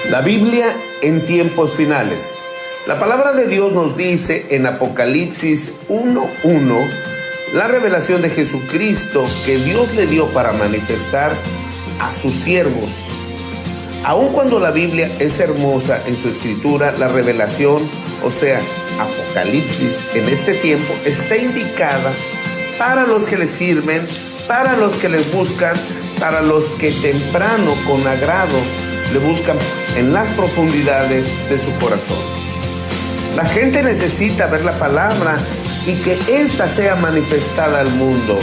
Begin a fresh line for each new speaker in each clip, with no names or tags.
La Biblia en tiempos finales. La palabra de Dios nos dice en Apocalipsis 1:1 la revelación de Jesucristo que Dios le dio para manifestar a sus siervos. Aun cuando la Biblia es hermosa en su escritura, la revelación, o sea, Apocalipsis en este tiempo, está indicada para los que le sirven, para los que le buscan, para los que temprano con agrado le buscan en las profundidades de su corazón. La gente necesita ver la palabra y que ésta sea manifestada al mundo.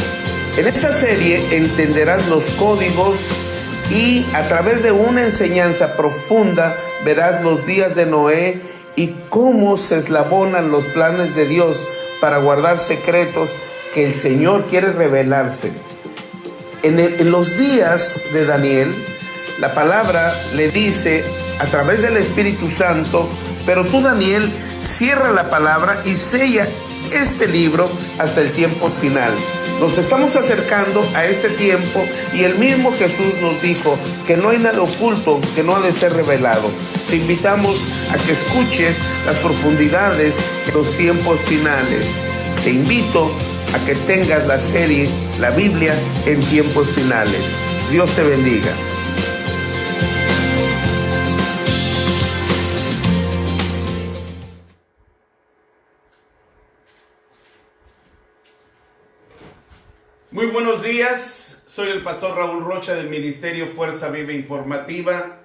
En esta serie entenderás los códigos y a través de una enseñanza profunda verás los días de Noé y cómo se eslabonan los planes de Dios para guardar secretos que el Señor quiere revelarse. En los días de Daniel, la palabra le dice a través del Espíritu Santo: pero tú, Daniel, cierra la palabra y sella este libro hasta el tiempo final. Nos estamos acercando a este tiempo y el mismo Jesús nos dijo que no hay nada oculto que no ha de ser revelado. Te invitamos a que escuches las profundidades de los tiempos finales. Te invito a que tengas la serie La Biblia en tiempos finales. Dios te bendiga. Muy buenos días, soy el pastor Raúl Rocha del Ministerio Fuerza Viva Informativa,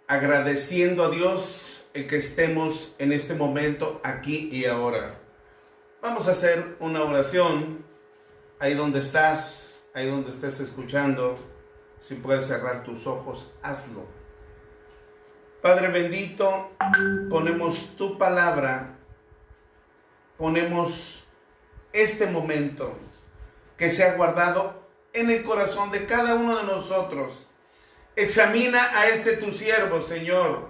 agradeciendo a Dios el que estemos en este momento aquí y ahora. Vamos a hacer una oración, ahí donde estás, ahí donde estés escuchando, si puedes cerrar tus ojos, hazlo. Padre bendito, ponemos tu palabra, ponemos este momento que se ha guardado en el corazón de cada uno de nosotros. Examina a este tu siervo, Señor,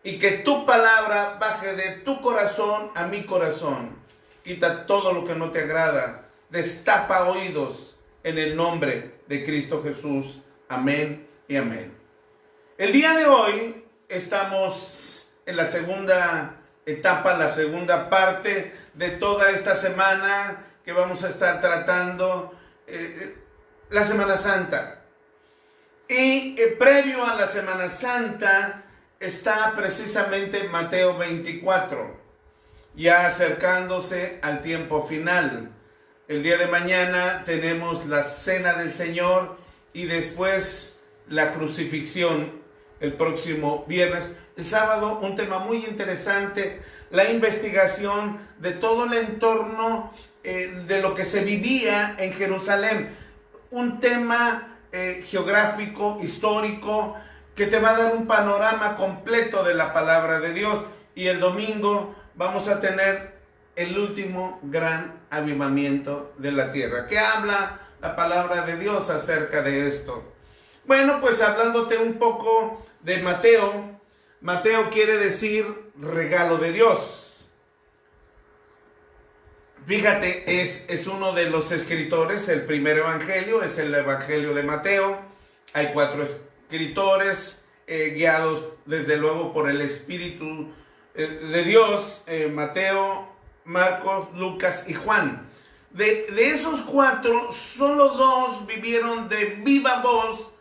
y que tu palabra baje de tu corazón a mi corazón. Quita todo lo que no te agrada. Destapa oídos en el nombre de Cristo Jesús. Amén y amén. El día de hoy estamos en la segunda etapa, la segunda parte de toda esta semana que vamos a estar tratando, la Semana Santa. Y previo a la Semana Santa está precisamente Mateo 24, ya acercándose al tiempo final. El día de mañana tenemos la Cena del Señor y después la crucifixión el próximo viernes. El sábado, un tema muy interesante, la investigación de todo el entorno de lo que se vivía en Jerusalén, un tema geográfico, histórico, que te va a dar un panorama completo de la palabra de Dios. Y el domingo vamos a tener el último gran avivamiento de la tierra. ¿Qué habla la palabra de Dios acerca de esto? Bueno, pues hablándote un poco de Mateo. Mateo quiere decir regalo de Dios. Fíjate, es uno de los escritores, el primer evangelio es el evangelio de Mateo. Hay 4 escritores guiados desde luego por el Espíritu de Dios, Mateo, Marcos, Lucas y Juan. De esos 4, solo 2 vivieron de viva voz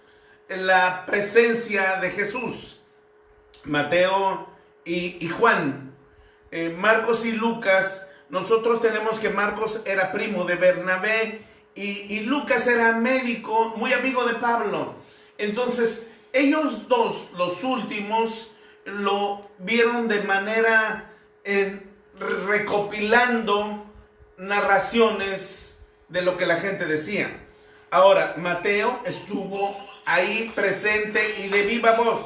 la presencia de Jesús, Mateo y Juan. Marcos y Lucas. Nosotros tenemos que Marcos era primo de Bernabé y Lucas era médico, muy amigo de Pablo. Entonces, ellos dos, los últimos, lo vieron de manera recopilando narraciones de lo que la gente decía. Ahora, Mateo estuvo ahí presente y de viva voz.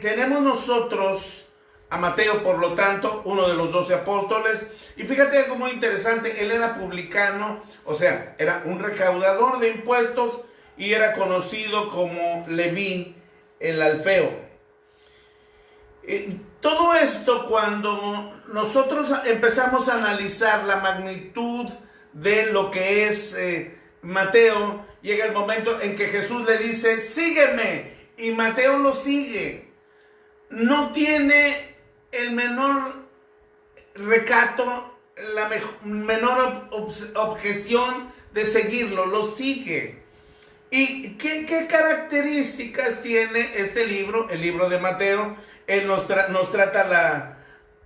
Tenemos nosotros a Mateo, por lo tanto, uno de los 12 apóstoles. Y fíjate algo muy interesante, él era publicano, o sea, era un recaudador de impuestos y era conocido como Leví el Alfeo. Todo esto, cuando nosotros empezamos a analizar la magnitud de lo que es Mateo, llega el momento en que Jesús le dice: sígueme. y Mateo lo sigue. No tiene el menor recato, la menor objeción de seguirlo, lo sigue. ¿Y qué características tiene este libro, el libro de Mateo? Él nos trata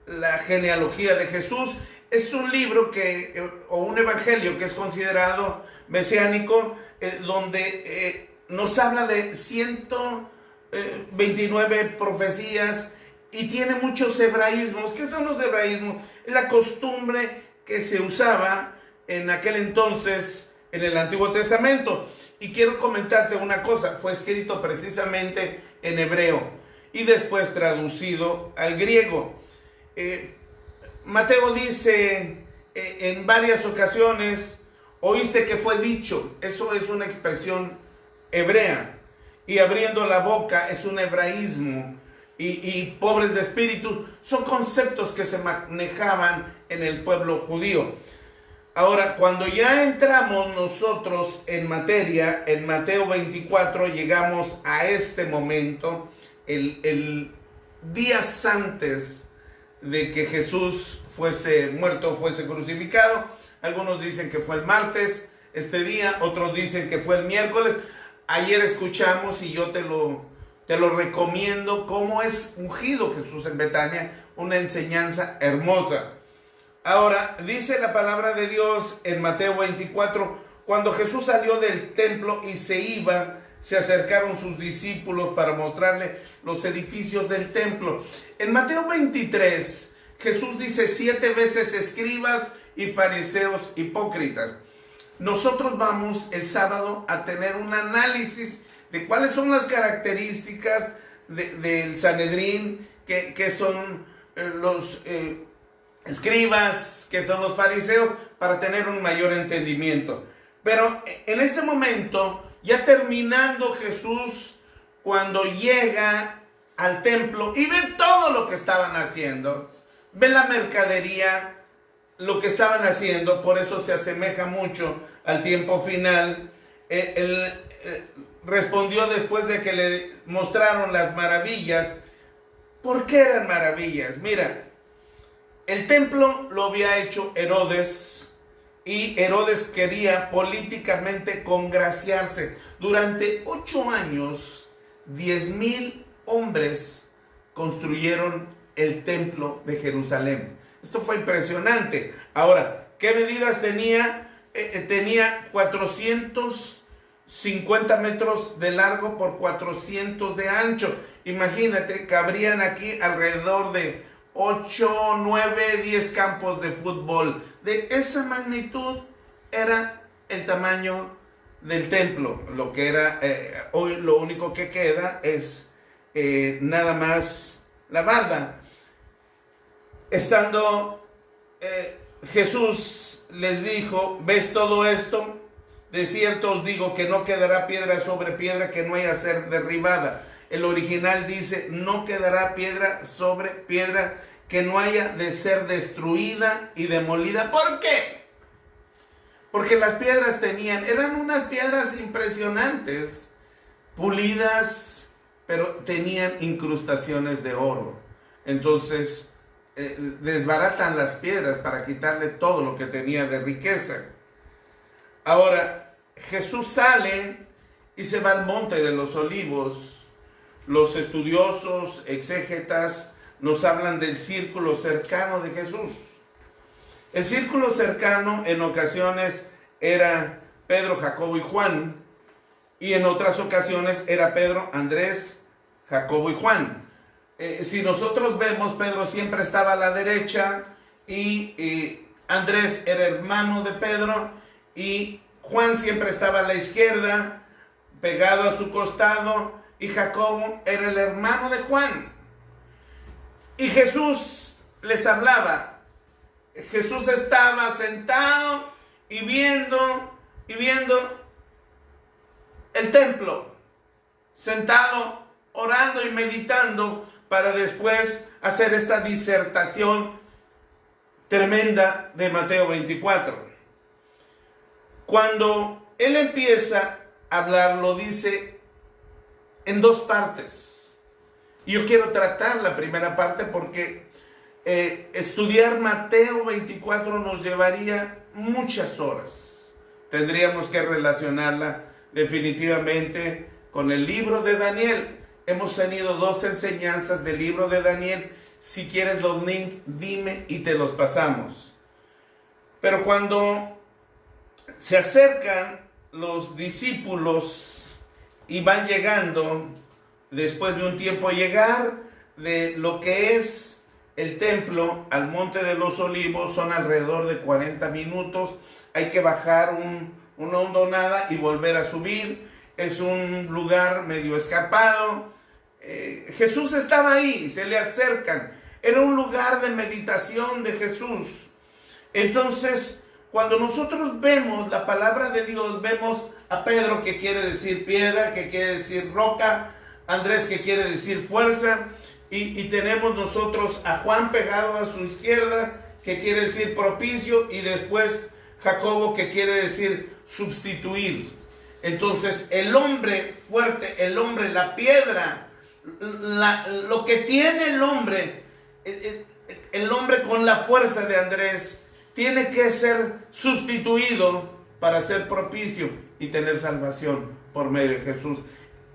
la genealogía de Jesús. Es un libro o un evangelio que es considerado mesiánico, donde nos habla de 129 profecías y tiene muchos hebraísmos. ¿Qué son los hebraísmos? Es la costumbre que se usaba en aquel entonces en el Antiguo Testamento. Y quiero comentarte una cosa, fue escrito precisamente en hebreo y después traducido al griego. Mateo dice en varias ocasiones, oíste que fue dicho. Eso es una expresión hebrea. Y abriendo la boca es un hebraísmo. Y pobres de espíritu son conceptos que se manejaban en el pueblo judío. Ahora, cuando ya entramos nosotros en materia, en Mateo 24, llegamos a este momento, el días antes de que Jesús fuese muerto, fuese crucificado. Algunos dicen que fue el martes, este día, otros dicen que fue el miércoles. Ayer escuchamos, y yo te lo recomiendo, cómo es ungido Jesús en Betania, una enseñanza hermosa. Ahora, dice la palabra de Dios en Mateo 24, cuando Jesús salió del templo y se iba, se acercaron sus discípulos para mostrarle los edificios del templo. En Mateo 23, Jesús dice 7 veces escribas y fariseos hipócritas. Nosotros vamos el sábado a tener un análisis de cuáles son las características del Sanedrín, que son los escribas, que son los fariseos, para tener un mayor entendimiento. Pero en este momento, ya terminando Jesús, cuando llega al templo y ve todo lo que estaban haciendo, ve la mercadería, lo que estaban haciendo, por eso se asemeja mucho al tiempo final. Él respondió después de que le mostraron las maravillas. ¿Por qué eran maravillas? Mira, el templo lo había hecho Herodes, y Herodes quería políticamente congraciarse. Durante 8 años, 10,000 hombres construyeron el templo de Jerusalén. Esto fue impresionante. Ahora, ¿qué medidas tenía? Tenía 450 metros de largo por 400 de ancho. Imagínate, cabrían aquí alrededor de 8, 9, 10 campos de fútbol. De esa magnitud era el tamaño del templo. Lo que era, hoy lo único que queda es nada más la barda. Estando Jesús les dijo, ¿ves todo esto? De cierto os digo que no quedará piedra sobre piedra que no haya ser derribada. El original dice, no quedará piedra sobre piedra que no haya de ser destruida y demolida. ¿Por qué? Porque las piedras eran unas piedras impresionantes, pulidas, pero tenían incrustaciones de oro. Entonces, desbaratan las piedras para quitarle todo lo que tenía de riqueza. Ahora, Jesús sale y se va al monte de los olivos. Los estudiosos, exégetas, nos hablan del círculo cercano de Jesús. El círculo cercano en ocasiones era Pedro, Jacobo y Juan, y en otras ocasiones era Pedro, Andrés, Jacobo y Juan. Si nosotros vemos, Pedro siempre estaba a la derecha, y Andrés era hermano de Pedro, y Juan siempre estaba a la izquierda, pegado a su costado, y Jacobo era el hermano de Juan. Y Jesús les hablaba. Jesús estaba sentado y viendo el templo, sentado, orando y meditando, para después hacer esta disertación tremenda de Mateo 24. Cuando él empieza a hablar, lo dice en dos partes. Y yo quiero tratar la primera parte porque estudiar Mateo 24 nos llevaría muchas horas. Tendríamos que relacionarla definitivamente con el libro de Daniel. Hemos tenido dos enseñanzas del libro de Daniel. Si quieres los links, dime y te los pasamos. Pero cuando se acercan los discípulos y van llegando, después de un tiempo llegar de lo que es el templo al Monte de los Olivos, son alrededor de 40 minutos. Hay que bajar una hondonada y volver a subir. Es un lugar medio escarpado. Jesús estaba ahí, se le acercan. Era un lugar de meditación de Jesús. Entonces, cuando nosotros vemos la palabra de Dios, vemos a Pedro, que quiere decir piedra, que quiere decir roca, Andrés, que quiere decir fuerza, y tenemos nosotros a Juan pegado a su izquierda, que quiere decir propicio, y después Jacobo, que quiere decir sustituir. Entonces, el hombre fuerte, el hombre, la piedra, lo que tiene el hombre con la fuerza de Andrés, tiene que ser sustituido para ser propicio y tener salvación por medio de Jesús.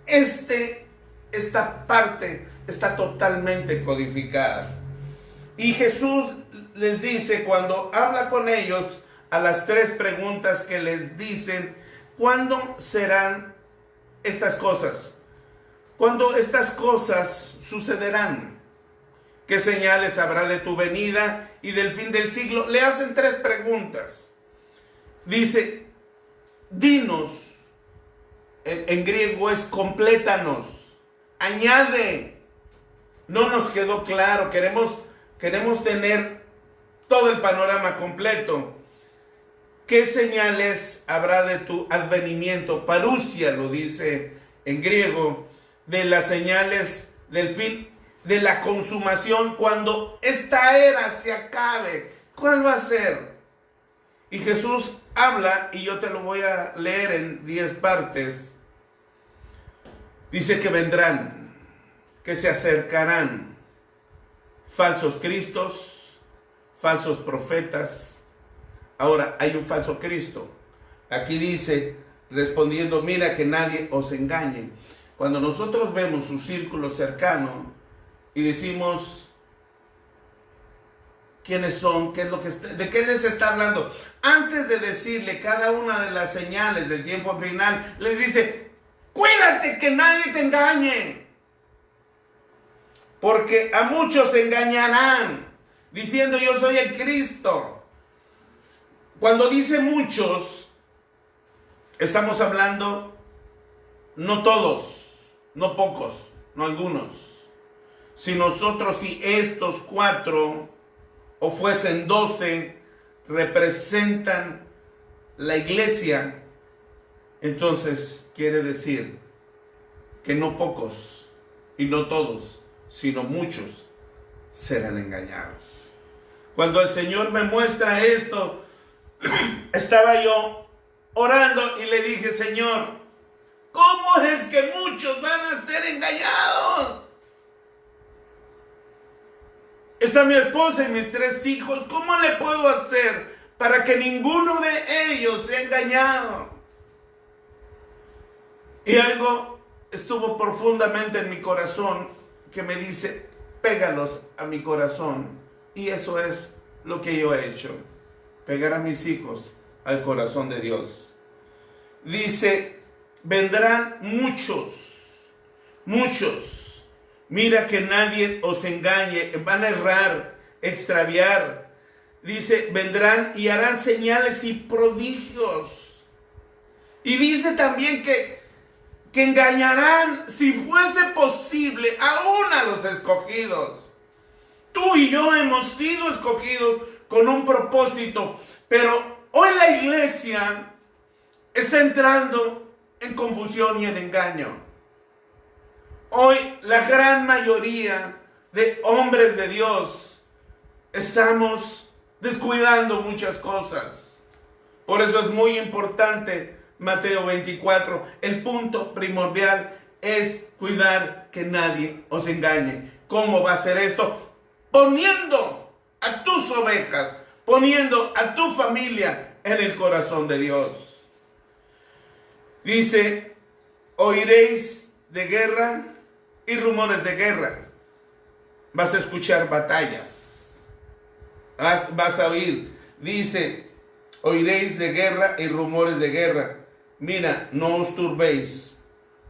Esta parte está totalmente codificada. Y Jesús les dice, cuando habla con ellos, a las tres preguntas que les dicen: ¿cuándo serán estas cosas? ¿Cuándo estas cosas sucederán? ¿Qué señales habrá de tu venida y del fin del siglo? Le hacen tres preguntas. Dice, dinos. En griego es complétanos. Añade. No nos quedó claro. Queremos tener todo el panorama completo. ¿Qué señales habrá de tu advenimiento? Parusia lo dice en griego. De las señales del fin, de la consumación, cuando esta era se acabe. ¿Cuál va a ser? Y Jesús habla, y yo te lo voy a leer en 10 partes. Dice que vendrán, que se acercarán falsos cristos, falsos profetas. Ahora, hay un falso Cristo. Aquí dice, respondiendo, mira que nadie os engañe. Cuando nosotros vemos un círculo cercano y decimos, ¿quiénes son? ¿De qué les está hablando? Antes de decirle cada una de las señales del tiempo final, les dice, cuídate que nadie te engañe. Porque a muchos se engañarán, diciendo yo soy el Cristo. Cuando dice muchos, estamos hablando no todos, no pocos, no algunos. Si nosotros, si estos 4 o fuesen 12 representan la iglesia, entonces quiere decir que no pocos y no todos, sino muchos serán engañados. Cuando el Señor me muestra esto, estaba yo orando y le dije, Señor, ¿cómo es que muchos van a ser engañados? Está mi esposa y mis 3 hijos. ¿Cómo le puedo hacer para que ninguno de ellos sea engañado? Y algo estuvo profundamente en mi corazón que me dice, pégalos a mi corazón. Y eso es lo que yo he hecho. Pegar a mis hijos al corazón de Dios. Dice, vendrán muchos. Mira que nadie os engañe, van a errar, extraviar. Dice, vendrán y harán señales y prodigios. Y dice también que engañarán, si fuese posible, aún a los escogidos. Tú y yo hemos sido escogidos con un propósito, pero hoy la iglesia está entrando en confusión y en engaño. Hoy la gran mayoría de hombres de Dios estamos descuidando muchas cosas. Por eso es muy importante Mateo 24. El punto primordial es cuidar que nadie os engañe. ¿Cómo va a ser esto? Poniendo a tus ovejas, poniendo a tu familia en el corazón de Dios. Dice, oiréis de guerra y rumores de guerra. Vas a escuchar batallas. Vas a oír. Dice, oiréis de guerra y rumores de guerra. Mira, no os turbéis,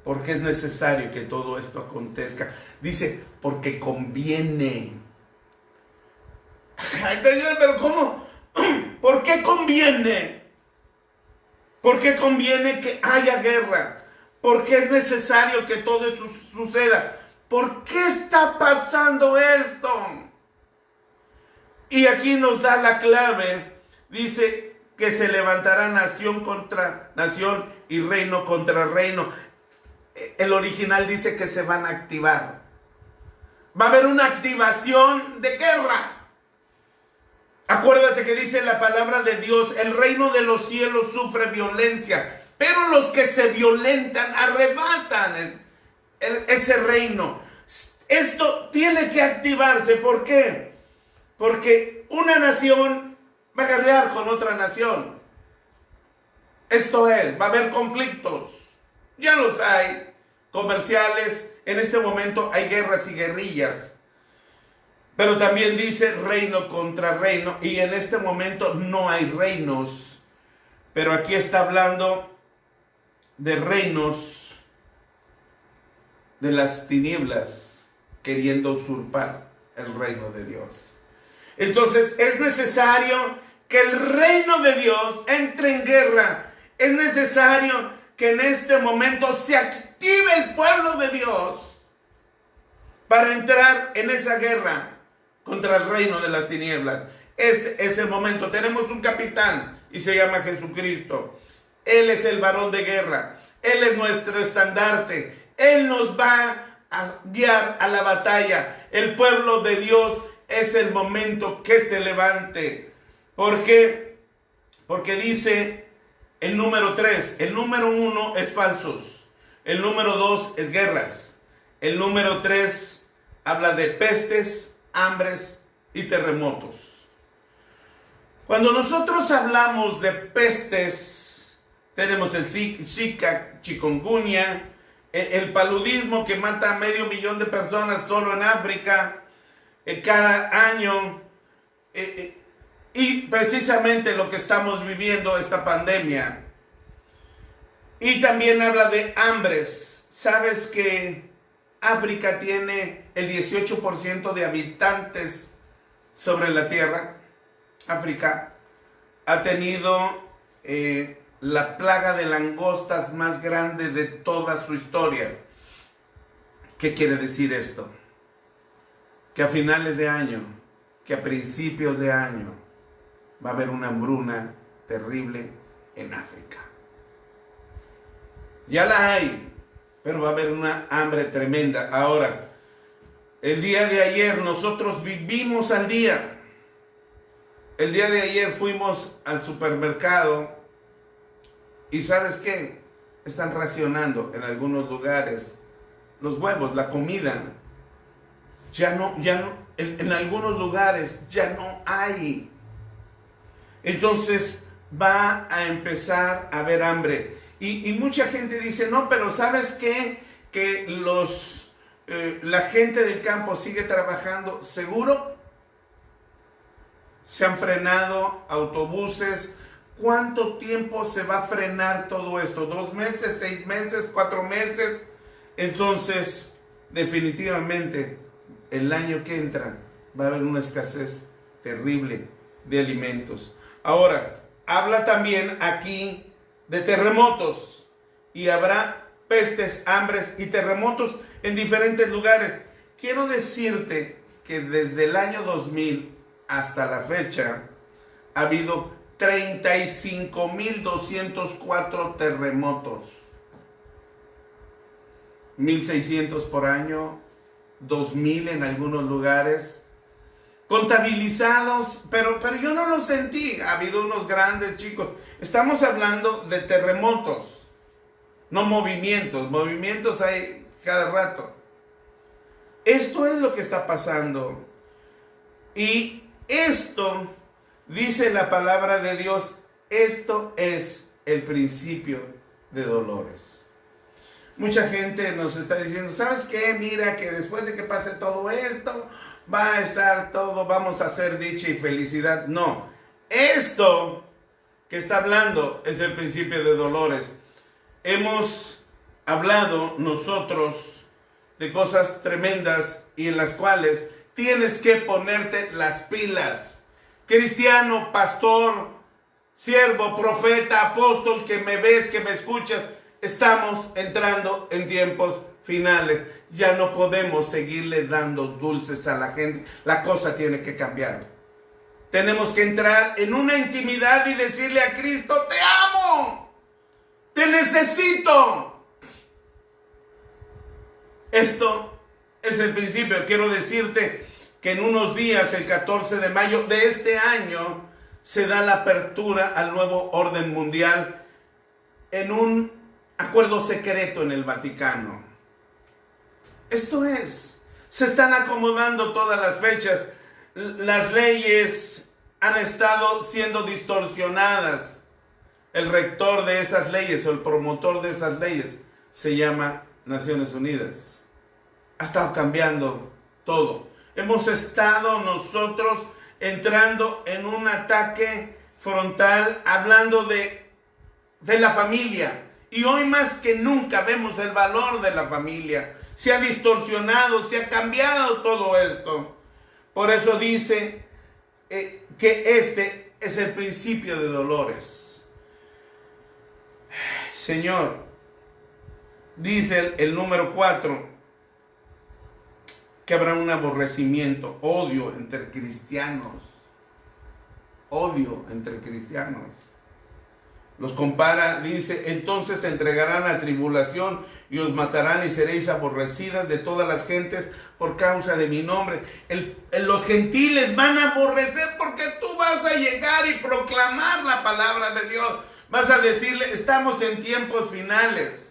porque es necesario que todo esto acontezca. Dice, porque conviene. Pero ¿cómo? ¿Por qué conviene? ¿Por qué conviene que haya guerra? ¿Por qué es necesario que todo esto suceda? ¿Por qué está pasando esto? Y aquí nos da la clave. Dice que se levantará nación contra nación y reino contra reino. El original dice que se van a activar. Va a haber una activación de guerra. Acuérdate que dice la palabra de Dios, el reino de los cielos sufre violencia, pero los que se violentan arrebatan ese reino. Esto tiene que activarse. ¿Por qué? Porque una nación va a guerrear con otra nación. Esto es, va a haber conflictos. Ya los hay, comerciales. En este momento hay guerras y guerrillas. Pero también dice reino contra reino. Y en este momento no hay reinos. Pero aquí está hablando de reinos de las tinieblas queriendo usurpar el reino de Dios. Entonces es necesario que el reino de Dios entre en guerra. Es necesario que en este momento se active el pueblo de Dios para entrar en esa guerra contra el reino de las tinieblas. Este es el momento. Tenemos un capitán y se llama Jesucristo. Él es el varón de guerra. Él es nuestro estandarte. Él nos va a guiar a la batalla. El pueblo de Dios es el momento que se levante. ¿Por qué? Porque dice el número 3. El número 1 es falsos. El número 2 es guerras. El número 3 habla de pestes, hambres y terremotos. Cuando nosotros hablamos de pestes, tenemos el Zika, chikungunya, el paludismo que mata a 500,000 de personas solo en África cada año, y precisamente lo que estamos viviendo, esta pandemia. Y también habla de hambres. ¿Sabes que África tiene el 18% de habitantes sobre la tierra? África ha tenido la plaga de langostas más grande de toda su historia. ¿Qué quiere decir esto? Que a finales de año, que a principios de año, va a haber una hambruna terrible en África. Ya la hay, pero va a haber una hambre tremenda. Ahora, el día de ayer nosotros vivimos al día. El día de ayer fuimos al supermercado y ¿sabes qué? Están racionando en algunos lugares los huevos, la comida. Ya no, en algunos lugares ya no hay. Entonces va a empezar a haber hambre. Y mucha gente dice, no, pero ¿sabes qué? Que la gente del campo sigue trabajando. ¿Seguro? Se han frenado autobuses. ¿Cuánto tiempo se va a frenar todo esto? ¿2 meses, 6 meses, 4 meses? Entonces, definitivamente, el año que entra va a haber una escasez terrible de alimentos. Ahora, habla también aquí de terremotos. Y habrá pestes, hambres y terremotos en diferentes lugares. Quiero decirte que desde el año 2000 hasta la fecha ha habido 35,204 terremotos. 1,600 por año, 2,000 en algunos lugares. Contabilizados, pero yo no lo sentí. Ha habido unos grandes, chicos. Estamos hablando de terremotos, no movimientos. Movimientos hay cada rato. Esto es lo que está pasando. Y esto, dice la palabra de Dios, esto es el principio de dolores. Mucha gente nos está diciendo, ¿sabes qué? Mira que después de que pase todo esto, va a estar todo, vamos a hacer dicha y felicidad. No, esto que está hablando es el principio de dolores. Hemos hablado nosotros de cosas tremendas y en las cuales tienes que ponerte las pilas. Cristiano, pastor, siervo, profeta, apóstol, que me ves, que me escuchas, estamos entrando en tiempos finales. Ya no podemos seguirle dando dulces a la gente. La cosa tiene que cambiar. Tenemos que entrar en una intimidad y decirle a Cristo, te amo, te necesito. Esto es el principio. Quiero decirte que en unos días, el 14 de mayo de este año, se da la apertura al nuevo orden mundial en un acuerdo secreto en el Vaticano. Esto es, se están acomodando todas las fechas. Las leyes han estado siendo distorsionadas. El rector de esas leyes o el promotor de esas leyes se llama Naciones Unidas. Ha estado cambiando todo. Hemos estado nosotros entrando en un ataque frontal hablando de la familia. Y hoy más que nunca vemos el valor de la familia. Se ha distorsionado, se ha cambiado todo esto. Por eso dice que este es el principio de dolores. Señor, dice el número 4, que habrá un aborrecimiento, odio entre cristianos. Odio entre cristianos. Los compara, dice, entonces se entregarán a tribulación y os matarán y seréis aborrecidas de todas las gentes por causa de mi nombre. Los gentiles van a aborrecer porque tú vas a llegar y proclamar la palabra de Dios. Vas a decirle, estamos en tiempos finales.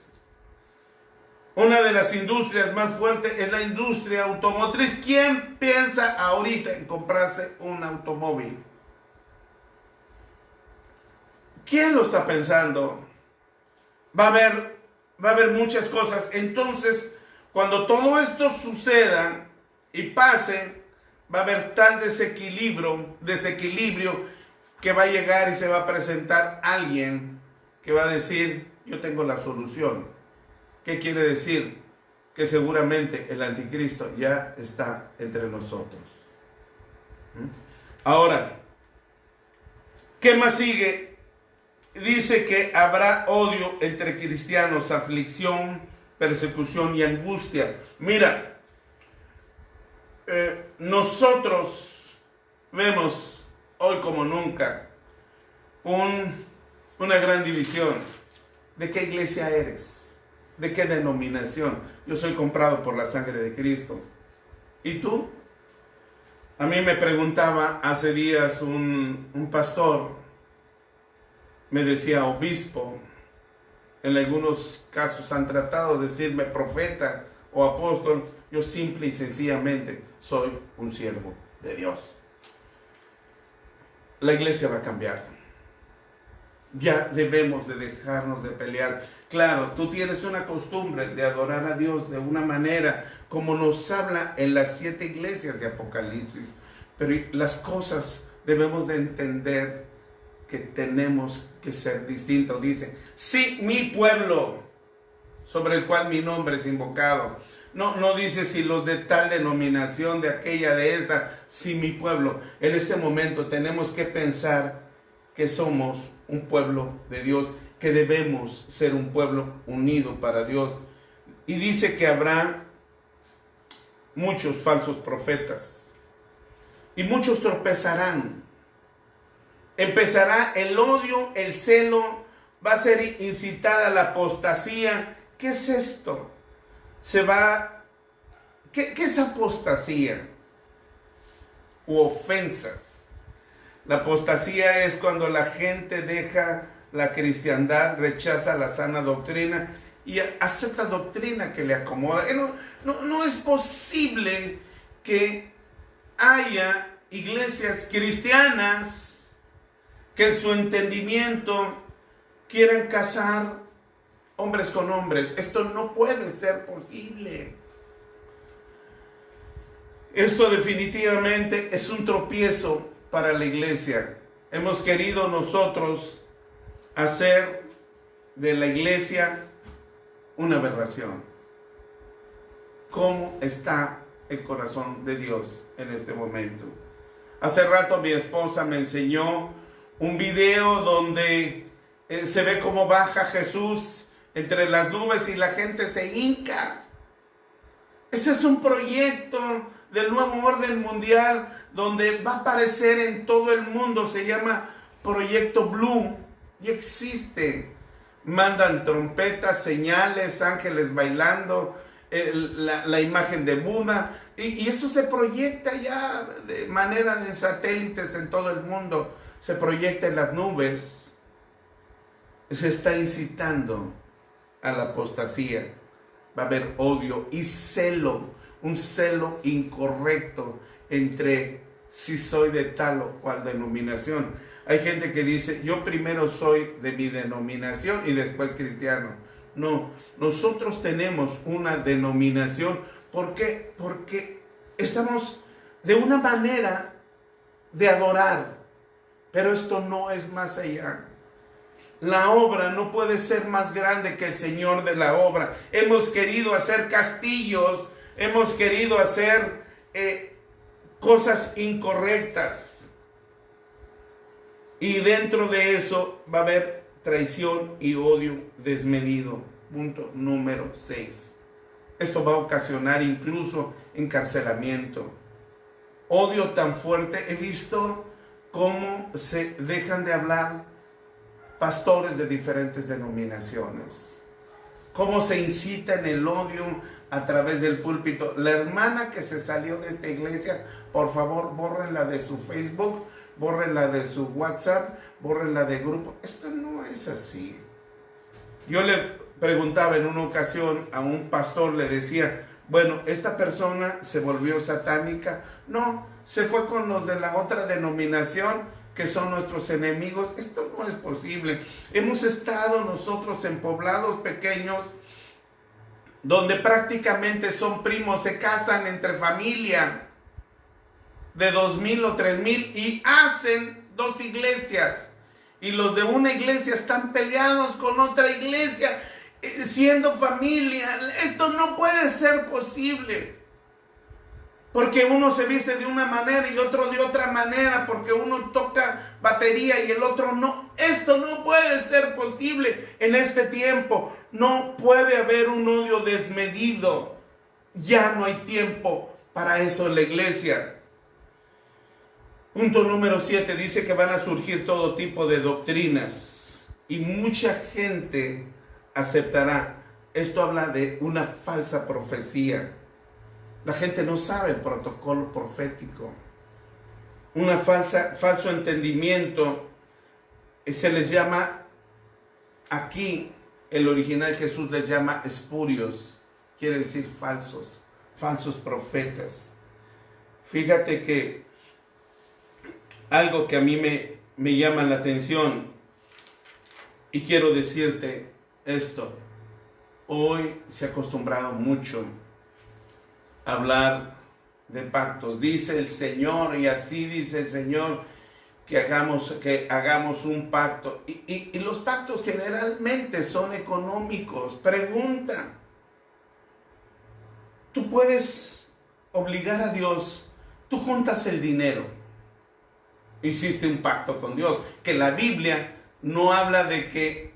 Una de las industrias más fuertes es la industria automotriz. ¿Quién piensa ahorita en comprarse un automóvil? ¿Quién lo está pensando? Va a haber muchas cosas. Entonces, cuando todo esto suceda y pase, va a haber tal desequilibrio que va a llegar y se va a presentar alguien que va a decir, yo tengo la solución. ¿Qué quiere decir? Que seguramente el anticristo ya está entre nosotros. Ahora, ¿qué más sigue? Dice que habrá odio entre cristianos, aflicción, persecución y angustia. Mira, nosotros vemos hoy como nunca una gran división. ¿De qué iglesia eres? ¿De qué denominación? Yo soy comprado por la sangre de Cristo. ¿Y tú? A mí me preguntaba hace días un pastor, me decía obispo, en algunos casos han tratado de decirme profeta o apóstol. Yo simple y sencillamente soy un siervo de Dios. La iglesia va a cambiar. Ya debemos de dejarnos de pelear. Claro, tú tienes una costumbre de adorar a Dios de una manera como nos habla en las 7 iglesias de Apocalipsis. Pero las cosas debemos de entender que tenemos que ser distintos. Dice, sí, mi pueblo, sobre el cual mi nombre es invocado. No dice si los de tal denominación, de aquella, de esta, sí, mi pueblo. En este momento tenemos que pensar que somos un pueblo de Dios, que debemos ser un pueblo unido para Dios. Y dice que habrá muchos falsos profetas y muchos tropezarán. Empezará el odio, el celo, va a ser incitada la apostasía. ¿Qué es esto? ¿Qué es apostasía? U ofensas. La apostasía es cuando la gente deja la cristiandad, rechaza la sana doctrina y acepta doctrina que le acomoda. No es posible que haya iglesias cristianas que en su entendimiento quieran casar hombres con hombres. Esto no puede ser posible. Esto definitivamente es un tropiezo para la iglesia. Hemos querido nosotros hacer de la iglesia una aberración. ¿Cómo está el corazón de Dios en este momento? Hace rato mi esposa me enseñó un video donde se ve cómo baja Jesús entre las nubes y la gente se hinca. Ese es un proyecto del nuevo orden mundial donde va a aparecer en todo el mundo. Se llama Proyecto Blue y existe. Mandan trompetas, señales, ángeles bailando, la imagen de Buda, y esto se proyecta ya de manera de satélites en todo el mundo. Se proyecta en las nubes. Se está incitando a la apostasía. Va a haber odio y celo, un celo incorrecto entre si soy de tal o cual denominación. Hay gente que dice, yo primero soy de mi denominación y después cristiano. No, nosotros tenemos una denominación. ¿Por qué? Porque estamos de una manera de adorar, pero esto no es más allá. La obra no puede ser más grande que el Señor de la obra. Hemos querido hacer castillos, hemos querido hacer cosas incorrectas. Y dentro de eso va a haber traición y odio desmedido. Punto número 6. Esto va a ocasionar incluso encarcelamiento. Odio tan fuerte. He visto cómo se dejan de hablar pastores de diferentes denominaciones. Cómo se incita en el odio a través del púlpito. La hermana que se salió de esta iglesia, por favor, bórrenla de su Facebook, bórrenla de su WhatsApp, bórrenla de grupo. Esto no es así. Yo le preguntaba en una ocasión a un pastor, le decía, bueno, ¿esta persona se volvió satánica? No, se fue con los de la otra denominación, que son nuestros enemigos. Esto no es posible. Hemos estado nosotros en poblados pequeños donde prácticamente son primos, se casan entre familia de 2,000 o 3,000 y hacen 2 iglesias, y los de una iglesia están peleados con otra iglesia, siendo familia. Esto no puede ser posible, porque uno se viste de una manera y otro de otra manera, porque uno toca batería y el otro no. Esto no puede ser posible en este tiempo. No puede haber un odio desmedido. Ya no hay tiempo para eso en la iglesia. Punto número 7, dice que van a surgir todo tipo de doctrinas y mucha gente aceptará. Esto habla de una falsa profecía. La gente no sabe el protocolo profético. Falso entendimiento. Se les llama, aquí el original Jesús les llama espurios. Quiere decir falsos profetas. Fíjate que algo que a mí me llama la atención, y quiero decirte esto. Hoy se ha acostumbrado mucho a hablar de pactos. Dice el Señor, y así dice el Señor, que hagamos un pacto. Y los pactos generalmente son económicos. Pregunta: tú puedes obligar a Dios, tú juntas el dinero, hiciste un pacto con Dios, que la Biblia no habla de que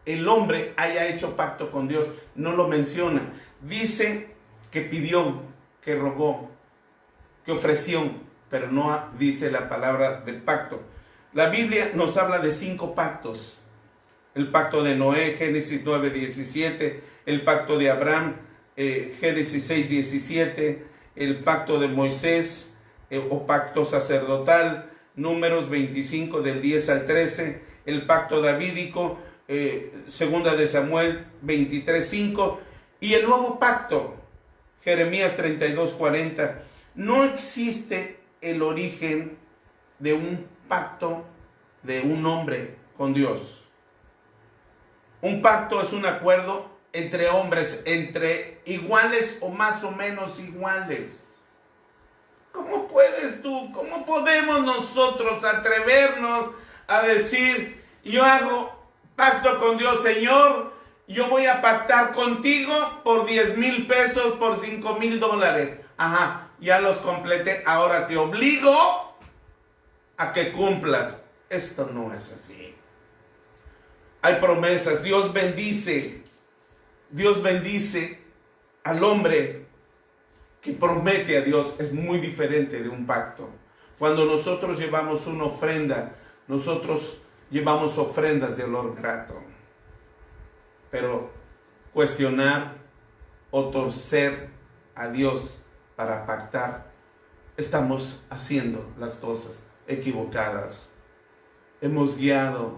el hombre haya hecho pacto con Dios, no lo menciona. Dice que pidió, que rogó, que ofreció, pero no dice la palabra del pacto. La Biblia nos habla de 5 pactos. El pacto de Noé, Génesis 9:17, el pacto de Abraham, Génesis 6:17, el pacto de Moisés, o pacto sacerdotal, Números 25 del 10 al 13, el pacto davídico, segunda de Samuel 23:5, y el nuevo pacto, Jeremías 32:40. No existe el origen de un pacto de un hombre con Dios. Un pacto es un acuerdo entre hombres, entre iguales o más o menos iguales. ¿Cómo puedes tú, cómo podemos nosotros atrevernos a decir, yo hago pacto con Dios, Señor, yo voy a pactar contigo por 10,000 pesos, por 5,000 dólares? Ajá, ya los completé, ahora te obligo a que cumplas. Esto no es así. Hay promesas. Dios bendice al hombre que promete a Dios. Es muy diferente de un pacto. Cuando nosotros llevamos una ofrenda, nosotros llevamos ofrendas de olor grato. Pero cuestionar o torcer a Dios para pactar, estamos haciendo las cosas equivocadas. Hemos guiado,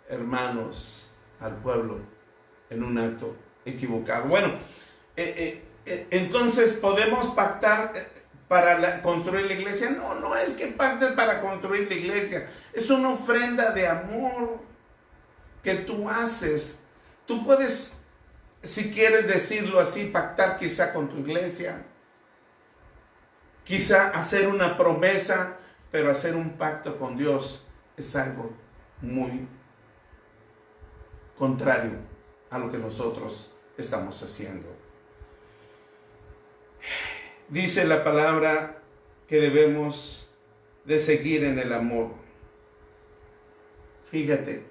hermanos, al pueblo en un acto equivocado. Bueno, entonces, ¿podemos pactar para construir la iglesia? No, no es que pactes para construir la iglesia. Es una ofrenda de amor que tú haces. Tú puedes, si quieres decirlo así, pactar quizá con tu iglesia. Quizá hacer una promesa, pero hacer un pacto con Dios es algo muy contrario a lo que nosotros estamos haciendo. Dice la palabra que debemos de seguir en el amor. Fíjate,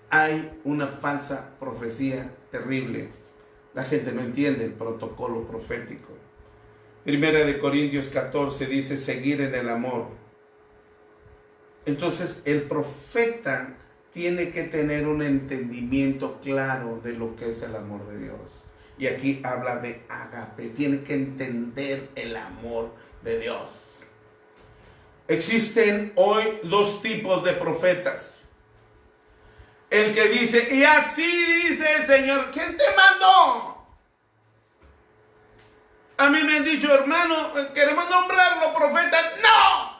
hay una falsa profecía terrible. La gente no entiende el protocolo profético. Primera de Corintios 14 dice seguir en el amor. Entonces el profeta tiene que tener un entendimiento claro de lo que es el amor de Dios. Y aquí habla de ágape, tiene que entender el amor de Dios. Existen hoy dos tipos de profetas. El que dice, y así dice el Señor. ¿Quién te mandó? A mí me han dicho, hermano, queremos nombrarlo profeta. ¡No!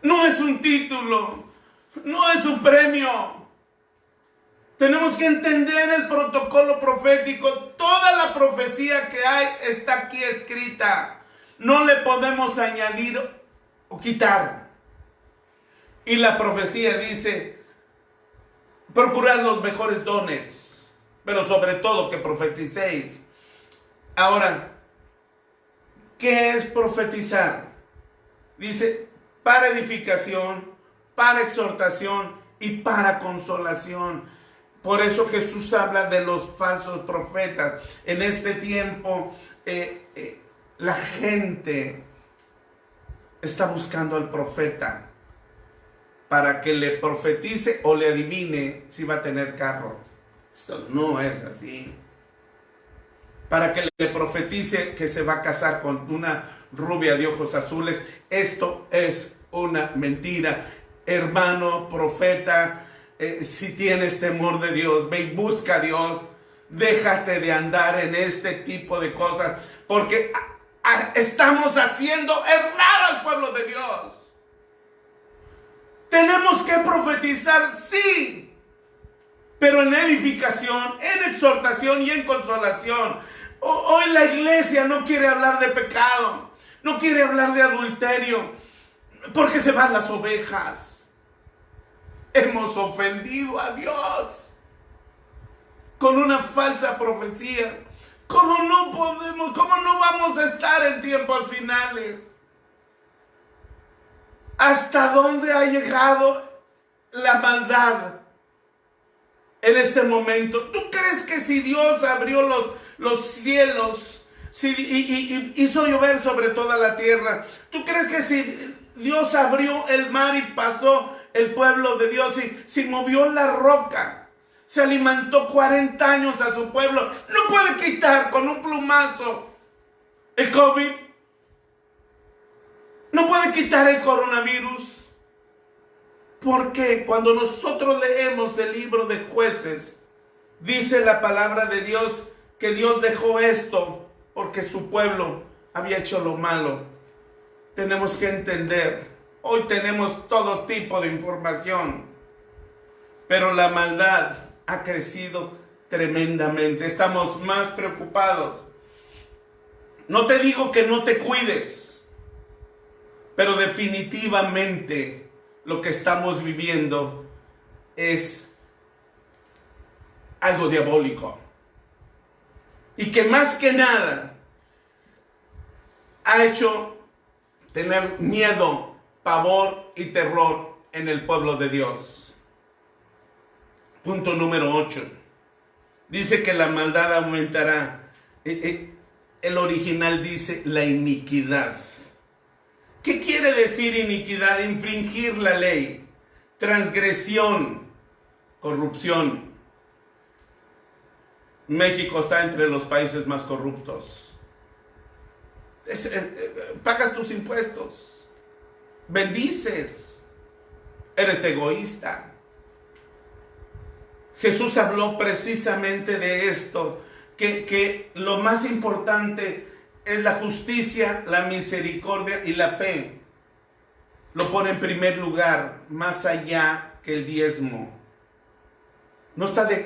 No es un título, no es un premio. Tenemos que entender el protocolo profético. Toda la profecía que hay está aquí escrita. No le podemos añadir o quitar. Y la profecía dice, procurad los mejores dones, pero sobre todo que profeticéis. Ahora, ¿qué es profetizar? Dice, para edificación, para exhortación y para consolación. Por eso Jesús habla de los falsos profetas. En este tiempo, la gente está buscando al profeta para que le profetice o le adivine si va a tener carro. Esto no es así. Para que le profetice que se va a casar con una rubia de ojos azules. Esto es una mentira. Hermano profeta, si tienes temor de Dios, ve y busca a Dios. Déjate de andar en este tipo de cosas, porque estamos haciendo errar al pueblo de Dios. Tenemos que profetizar, sí, pero en edificación, en exhortación y en consolación. Hoy la iglesia no quiere hablar de pecado, no quiere hablar de adulterio, porque se van las ovejas. Hemos ofendido a Dios con una falsa profecía. ¿Cómo no podemos, cómo no vamos a estar en tiempos finales? ¿Hasta dónde ha llegado la maldad en este momento? ¿Tú crees que si Dios abrió los cielos y hizo llover sobre toda la tierra, tú crees que si Dios abrió el mar y pasó el pueblo de Dios, si movió la roca, se alimentó 40 años a su pueblo, no puede quitar con un plumazo el COVID? No puede quitar el coronavirus. Porque cuando nosotros leemos leemos el libro de Jueces, dice la palabra de Dios que Dios dejó esto porque su pueblo había hecho lo malo. Tenemos que entender, hoy tenemos todo tipo de información, pero la maldad ha crecido tremendamente. Estamos más preocupados. No te digo que no te cuides, pero definitivamente lo que estamos viviendo es algo diabólico. Y que más que nada ha hecho tener miedo, pavor y terror en el pueblo de Dios. Punto número 8. Dice que la maldad aumentará. El original dice la iniquidad. ¿Qué quiere decir iniquidad? Infringir la ley, transgresión, corrupción. México está entre los países más corruptos. Pagas tus impuestos, bendices, eres egoísta. Jesús habló precisamente de esto, que lo más importante es la justicia, la misericordia y la fe. Lo pone en primer lugar, más allá que el diezmo.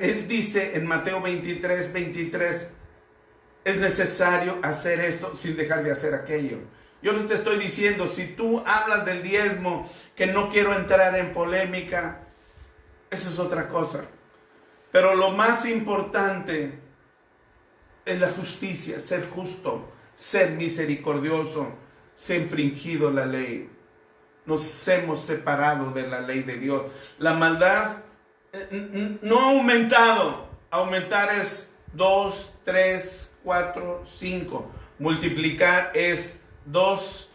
Él dice en Mateo 23, es necesario hacer esto sin dejar de hacer aquello. Yo no te estoy diciendo, si tú hablas del diezmo, que no quiero entrar en polémica, esa es otra cosa. Pero lo más importante es la justicia, ser justo, ser misericordioso. Se ha infringido la ley. Nos hemos separado de la ley de Dios. La maldad no ha aumentado. Aumentar es 2, 3, 4, 5. Multiplicar es 2,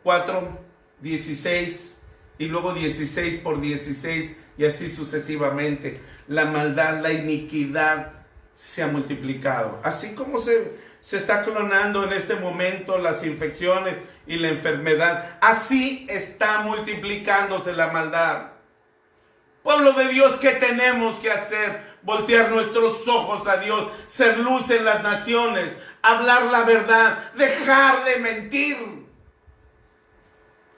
4, 16 y luego 16 por 16 y así sucesivamente. La maldad, la iniquidad se ha multiplicado. Así como se está clonando en este momento las infecciones y la enfermedad, así está multiplicándose la maldad. Pueblo de Dios, ¿qué tenemos que hacer? Voltear nuestros ojos a Dios, ser luz en las naciones, hablar la verdad, dejar de mentir,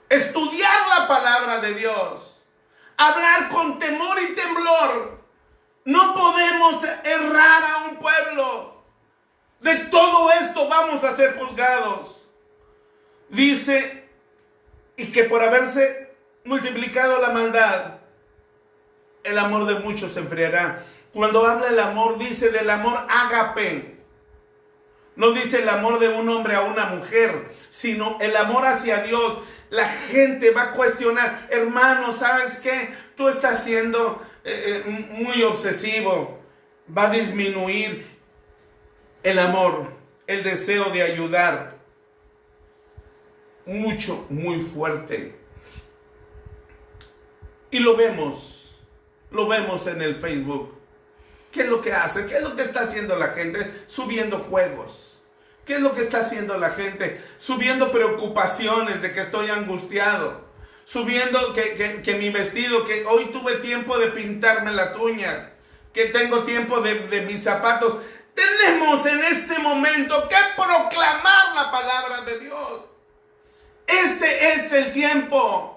estudiar la palabra de Dios, hablar con temor y temblor. No podemos errar a un pueblo. De todo esto vamos a ser juzgados. Dice, y que por haberse multiplicado la maldad, el amor de muchos se enfriará. Cuando habla el amor, dice del amor ágape. No dice el amor de un hombre a una mujer, sino el amor hacia Dios. La gente va a cuestionar, hermano, ¿sabes qué? Tú estás siendo muy obsesivo. Va a disminuir el amor, el deseo de ayudar. Mucho, muy fuerte. Y lo vemos en el Facebook. ¿Qué es lo que hace? ¿Qué es lo que está haciendo la gente? Subiendo juegos. ¿Qué es lo que está haciendo la gente? Subiendo preocupaciones de que estoy angustiado. Subiendo que mi vestido, que hoy tuve tiempo de pintarme las uñas, que tengo tiempo de mis zapatos. Tenemos en este momento que proclamar la palabra de Dios. Este es el tiempo.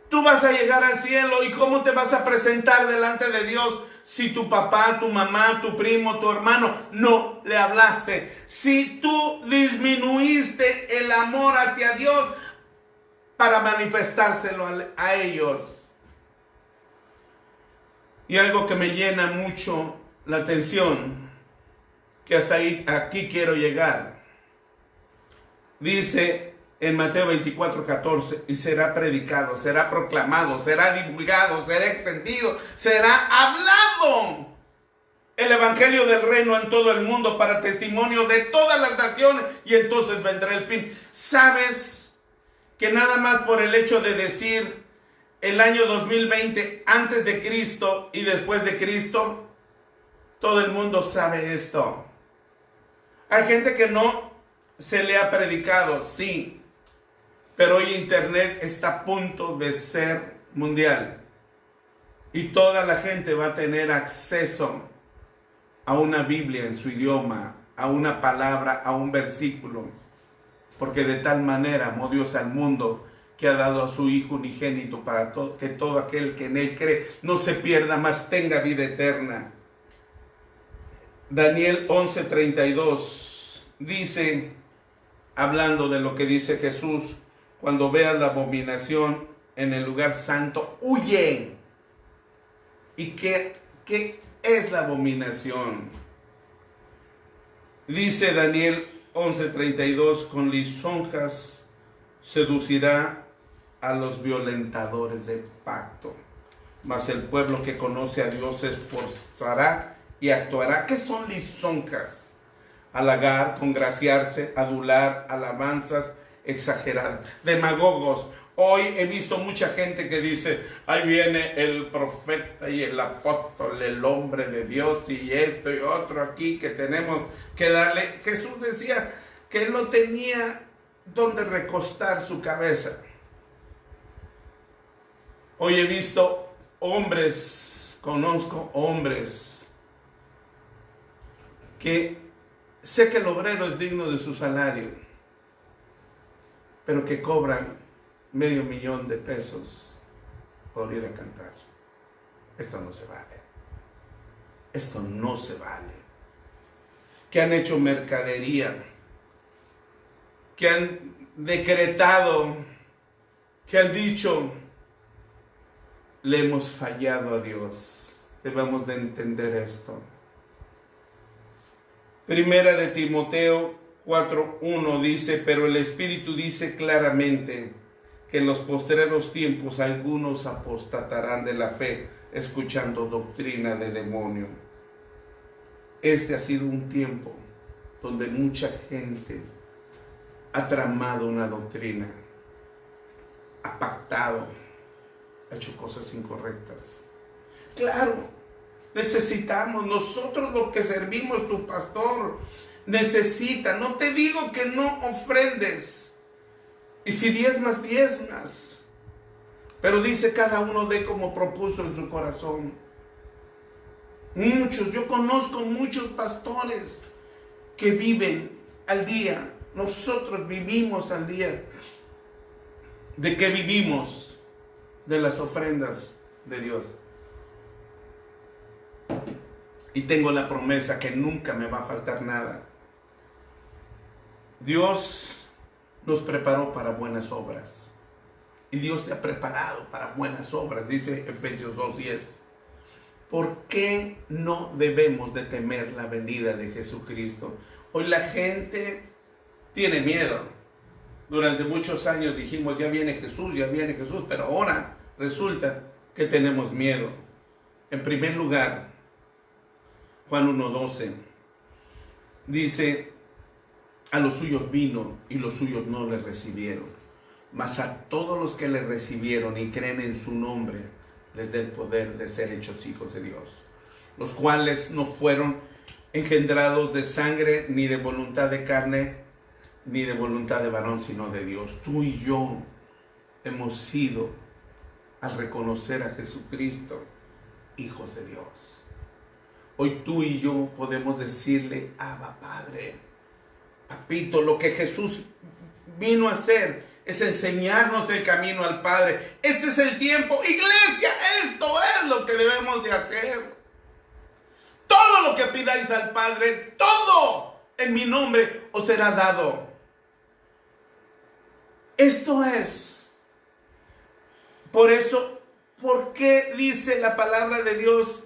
Tú vas a llegar al cielo y ¿cómo te vas a presentar delante de Dios si tu papá, tu mamá, tu primo, tu hermano no le hablaste? Si tú disminuiste el amor hacia Dios para manifestárselo a ellos. Y algo que me llena mucho la atención, que hasta aquí quiero llegar. Dice en Mateo 24:14, y será predicado, será proclamado, será divulgado, será extendido, será hablado el evangelio del reino en todo el mundo para testimonio de todas las naciones, y entonces vendrá el fin. ¿Sabes que nada más por el hecho de decir el año 2020 antes de Cristo y después de Cristo, todo el mundo sabe esto? Hay gente que no se le ha predicado, sí, pero hoy Internet está a punto de ser mundial. Y toda la gente va a tener acceso a una Biblia en su idioma, a una palabra, a un versículo. Porque de tal manera amó Dios al mundo que ha dado a su Hijo unigénito para que todo aquel que en Él cree no se pierda, mas tenga vida eterna. Daniel 11:32 dice, hablando de lo que dice Jesús, cuando veas la abominación en el lugar santo, huye. ¿Y qué es la abominación? Dice Daniel 11:32, con lisonjas seducirá a los violentadores del pacto, mas el pueblo que conoce a Dios se esforzará y actuará. ¿Qué son lisonjas? Halagar, congraciarse, adular, alabanzas exageradas, demagogos. Hoy he visto mucha gente que dice, ahí viene el profeta y el apóstol, el hombre de Dios y esto y otro aquí que tenemos que darle. Jesús decía que él no tenía donde recostar su cabeza. Hoy he visto hombres, conozco hombres que sé que el obrero es digno de su salario, pero que cobran $500,000 por ir a cantar. Esto no se vale. Esto no se vale. Que han hecho mercadería, que han decretado, que han dicho, le hemos fallado a Dios. Debemos de entender esto. Primera de Timoteo 4:1 dice, pero el Espíritu dice claramente que en los postreros tiempos algunos apostatarán de la fe, escuchando doctrina de demonio. Este ha sido un tiempo donde mucha gente ha tramado una doctrina, ha pactado, ha hecho cosas incorrectas. Claro, necesitamos, nosotros los que servimos, tu pastor necesita. No te digo que no ofrendes. Y si diezmas, diezmas. Pero dice cada uno dé como propuso en su corazón. Yo conozco muchos pastores que viven al día. Nosotros vivimos al día. ¿De qué vivimos? De las ofrendas de Dios. Y tengo la promesa que nunca me va a faltar nada. Dios nos preparó para buenas obras. Y Dios te ha preparado para buenas obras, dice Efesios 2:10. ¿Por qué no debemos de temer la venida de Jesucristo? Hoy la gente tiene miedo. Durante muchos años dijimos, ya viene Jesús, pero ahora resulta que tenemos miedo. En primer lugar, Juan 1:12 dice, a los suyos vino y los suyos no le recibieron, mas a todos los que le recibieron y creen en su nombre, les da el poder de ser hechos hijos de Dios, los cuales no fueron engendrados de sangre, ni de voluntad de carne, ni de voluntad de varón, sino de Dios. Tú y yo hemos sido, al reconocer a Jesucristo, hijos de Dios. Hoy tú y yo podemos decirle, Abba Padre, Papito. Lo que Jesús vino a hacer es enseñarnos el camino al Padre. Ese es el tiempo. Iglesia, esto es lo que debemos de hacer. Todo lo que pidáis al Padre, todo en mi nombre os será dado. Esto es. Por eso, ¿por qué dice la palabra de Dios?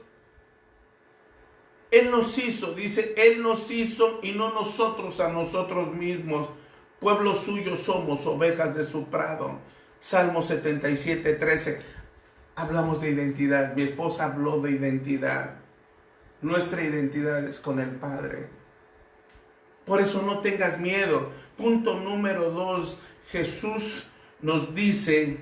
Él nos hizo, dice, Él nos hizo y no nosotros a nosotros mismos. Pueblo suyo somos, ovejas de su prado. Salmo 77:13. Hablamos de identidad. Mi esposa habló de identidad. Nuestra identidad es con el Padre. Por eso no tengas miedo. Punto número 2. Jesús nos dice,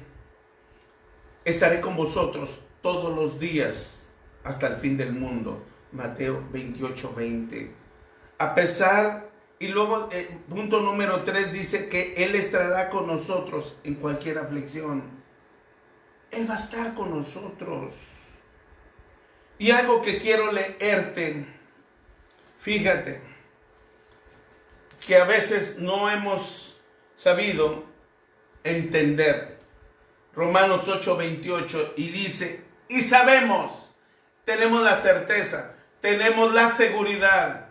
estaré con vosotros todos los días hasta el fin del mundo. Mateo 28:20. A pesar, y luego punto número 3 dice que Él estará con nosotros en cualquier aflicción. Él va a estar con nosotros. Y algo que quiero leerte, fíjate, que a veces no hemos sabido entender. Romanos 8:28, y dice, y sabemos, tenemos la certeza, tenemos la seguridad,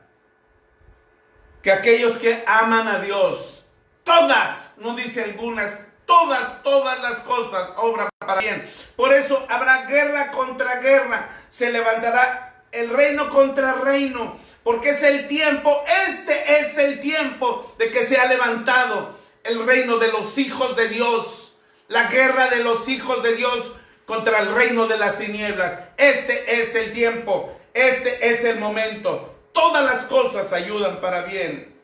que aquellos que aman a Dios, todas, no dice algunas, todas las cosas obran para bien. Por eso habrá guerra contra guerra, se levantará el reino contra reino, porque es el tiempo, este es el tiempo de que se ha levantado el reino de los hijos de Dios, la guerra de los hijos de Dios contra el reino de las tinieblas. Este es el tiempo, este es el momento. Todas las cosas ayudan para bien.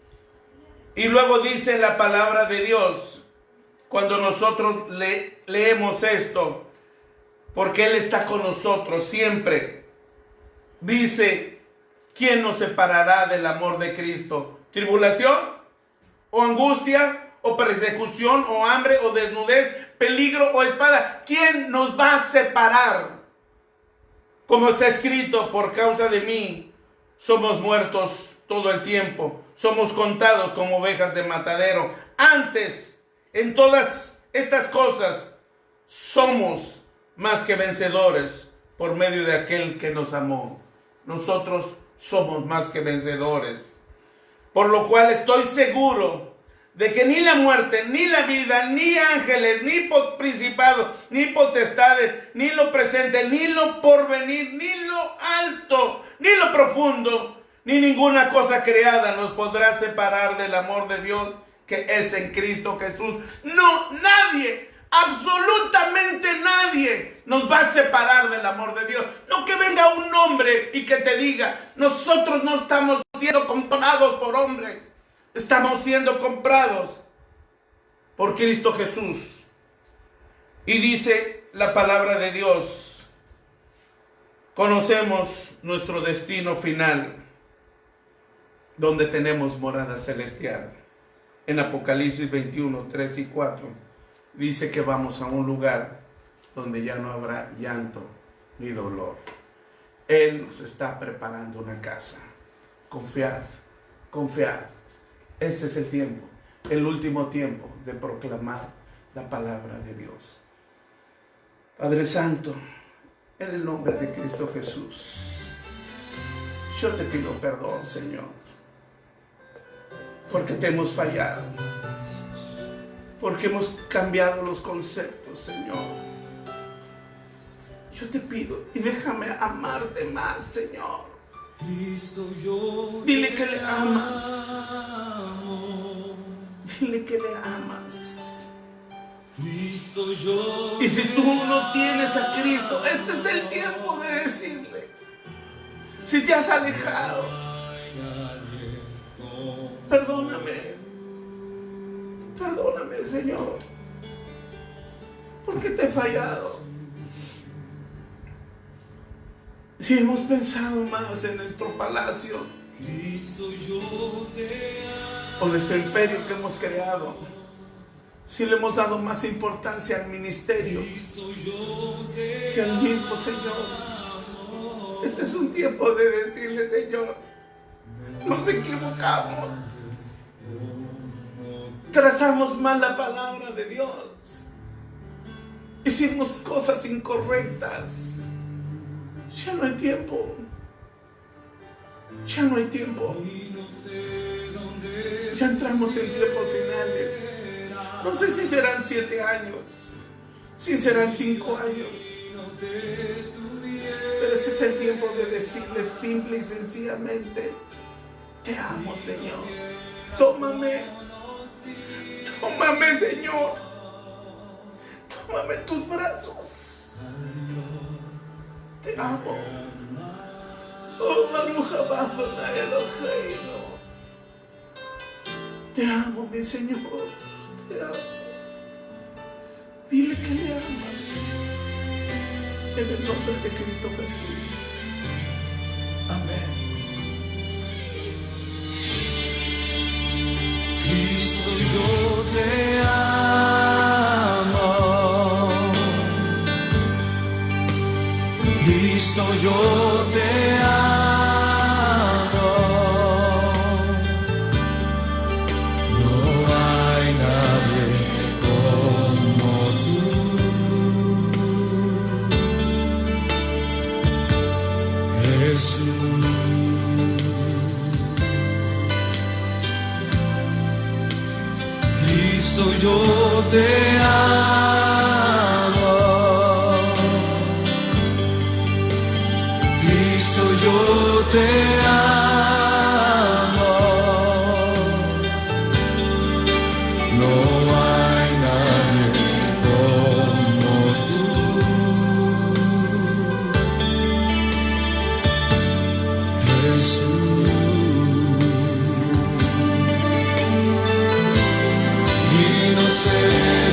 Y luego dice la palabra de Dios, cuando nosotros leemos esto, porque Él está con nosotros siempre. Dice, ¿quién nos separará del amor de Cristo? ¿Tribulación? ¿O angustia? ¿O persecución? ¿O hambre? ¿O desnudez? ¿Peligro o espada? ¿Quién nos va a separar? Como está escrito, por causa de mí somos muertos todo el tiempo, somos contados como ovejas de matadero. Antes, en todas estas cosas, somos más que vencedores por medio de aquel que nos amó. Nosotros somos más que vencedores. Por lo cual estoy seguro de que ni la muerte, ni la vida, ni ángeles, ni principados, ni potestades, ni lo presente, ni lo porvenir, ni lo alto, ni lo profundo, ni ninguna cosa creada nos podrá separar del amor de Dios que es en Cristo Jesús. No, nadie, absolutamente nadie nos va a separar del amor de Dios. No que venga un hombre y que te diga, nosotros no estamos siendo comprados por hombres. Estamos siendo comprados por Cristo Jesús. Y dice la palabra de Dios, conocemos nuestro destino final, donde tenemos morada celestial. En Apocalipsis 21, 3 y 4, dice que vamos a un lugar donde ya no habrá llanto ni dolor. Él nos está preparando una casa. Confiad, confiad. Este es el tiempo, el último tiempo de proclamar la palabra de Dios. Padre Santo, en el nombre de Cristo Jesús, yo te pido perdón, Señor, porque te hemos fallado, porque hemos cambiado los conceptos, Señor. Yo te pido y déjame amarte más, Señor. Dile que le amas. Dile que le amas. Y si tú no tienes a Cristo, este es el tiempo de decirle. Si te has alejado, perdóname. Perdóname, Señor, porque te he fallado. Si hemos pensado más en nuestro palacio o nuestro imperio que hemos creado, si le hemos dado más importancia al ministerio que al mismo Señor, este es un tiempo de decirle, Señor, nos equivocamos, trazamos mal la palabra de Dios, hicimos cosas incorrectas. Ya no hay tiempo. Ya no hay tiempo. Ya entramos en tiempos finales. No sé si serán 7 años, si serán 5 años. Pero ese es el tiempo de decirle simple y sencillamente, te amo, Señor. Tómame. Tómame, Señor. Tómame en tus brazos. Te amo. Oh, Baruch Haba Eloheinu. Te amo, mi Señor. Te amo. Dile que le amas. En el nombre de Cristo Jesús. Amén.
Cristo, yo te amo. Cristo, yo te amo. No hay nadie como tú. Jesús. Cristo, yo